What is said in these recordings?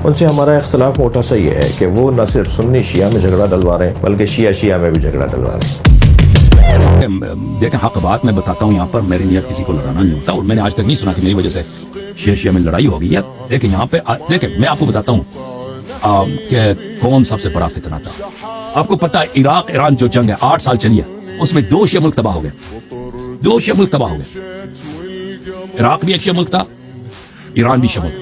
ان سے ہمارا اختلاف موٹا سا یہ ہے کہ وہ نہ صرف سنی شیعہ میں جھگڑا ڈلوا رہے ہیں بلکہ شیعہ شیعہ میں بھی جھگڑا ڈلوا رہے ہیں۔ دیکھیں حق بات میں بتاتا ہوں، یہاں پر میری نیت کسی کو لڑانا نہیں ہوتا، اور میں نے آج تک نہیں سنا کہ میری وجہ سے شیعہ شیعہ میں لڑائی ہو گئی ہے۔ لیکن یہاں پہ دیکھیں میں آپ کو بتاتا ہوں کہ کون سب سے بڑا فتنہ تھا۔ آپ کو پتا ہے عراق ایران جو جنگ ہے 8 سال چلی ہے، اس میں 2 شیعہ ملک تباہ ہو گئے، 2 شیعہ ملک تباہ ہو گئے۔ عراق بھی ایک شیعہ ملک تھا، ایران بھی شیعہ ملک تھا۔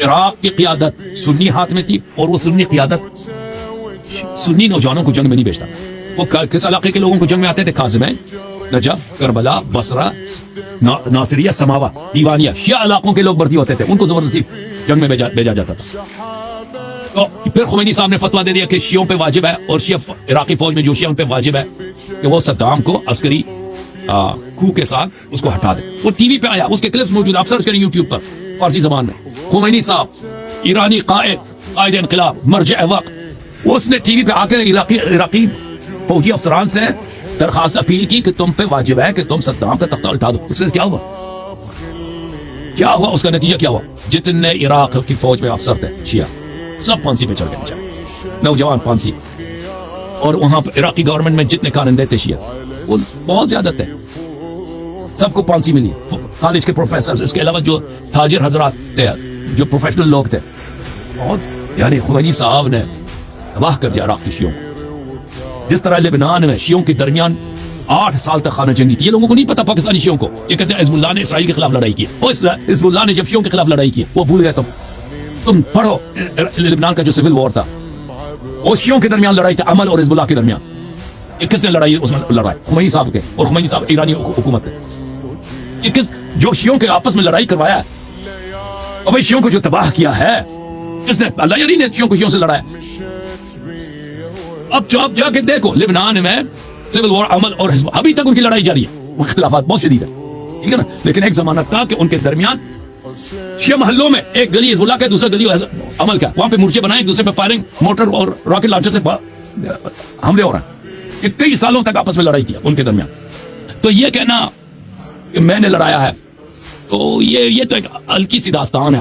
عراق کی قیادت سنی ہاتھ میں تھی، اور وہ سنی قیادت سنی نوجوانوں کو جنگ میں نہیں بھیجتا تھا۔ وہ کس علاقے کے لوگوں کو جنگ میں آتے تھے؟ قازمین، نجف، کربلا، بصرہ، ناصریہ، سماوا، دیوانیہ، شیعہ علاقوں کے لوگ بھرتی ہوتے تھے، ان کو زبردستی جنگ میں بھیجا جاتا تھا۔ تو پھر خمینی صاحب نے فتویٰ دے دیا کہ شیعوں پہ واجب ہے، اور شیعہ عراقی فوج میں جو شیعہ ان پہ واجب ہے کہ وہ صدام کو عسکری کھو کے ساتھ اس کو ہٹا دے۔ وہ ٹی وی پہ آیا، اس کے کلپس موجود ہیں، آپ سرچ کریں یوٹیوب پر فارسی زبان میں۔ خمینی صاحب ایرانی قائد انقلاب، مرجع وقت، اس نے ٹی وی پہ آ کے عراقی فوجی افسران سے درخواست اپیل کی کہ تم پہ واجب ہے کہ تم صدام کا تختہ الٹا دو۔ اس سے کیا ہوا؟ کیا ہوا؟ اس کا نتیجہ کیا ہوا؟ جتنے عراق کی فوج میں افسر تھے شیعہ سب پھانسی پہ چڑھ گئے بیچارے، نوجوان پھانسی۔ اور وہاں پہ عراقی گورنمنٹ میں جتنے کارندے تھے شیعہ وہ بہت زیادہ تھے، سب کو پھانسی ملی۔ کالج کے پروفیسر، اس کے علاوہ جو تاجر حضرات تھے، جو پروفیشنل لوگ تھے، بہت یعنی خمینی صاحب نے تباہ کر دیا عراق کی شیعوں کو۔ جس طرح لبنان میں شیعوں کے درمیان 8 سال تک خانہ جنگی تھی، یہ لوگوں کو نہیں پتا پاکستانی شیعوں کو، یہ کہتے ہیں حزب اللہ نے اسرائیل کے خلاف لڑائی کی۔ حزب اللہ نے جب شیعوں کے خلاف لڑائی کی وہ بھول گئے۔ تم پڑھو لبنان کا جو سول وار تھا، وہ شیعوں کے درمیان لڑائی تھی، عمل اور حزب اللہ کے درمیان۔ یہ کس نے لڑائی؟ اس میں لڑائی خمینی صاحب کے، اور خمینی صاحب ایرانی حکومت ہے۔ یہ کس جو شیعوں کے آپس میں لڑائی کروایا ہے، اور بھائی شیعوں کو جو تباہ کیا ہے کس نے؟ اللہ یعنی نے شیعوں کو شیعوں سے لڑایا۔ اب جا کے دیکھو لبنان میں سول وار، عمل اور حزب، ابھی تک ان کی لڑائی جاری ہے، وہ اختلافات بہت شدید ہے، ٹھیک ہے نا؟ لیکن ایک زمانہ تھا کہ ان کے درمیان شیعہ محلوں میں ایک گلی حزب اللہ کا، دوسرا گلی عمل کا، وہاں پہ مورچے بنائے، ایک دوسرے پہ فائرنگ موٹر اور راکٹ لانچر سے حملے ہو رہے ہیں۔ یہ کئی سالوں تک آپس میں لڑائی تھی ان کے درمیان۔ تو یہ کہنا کہ میں نے لڑایا ہے، تو یہ تو ایک ہلکی سی داستان ہے۔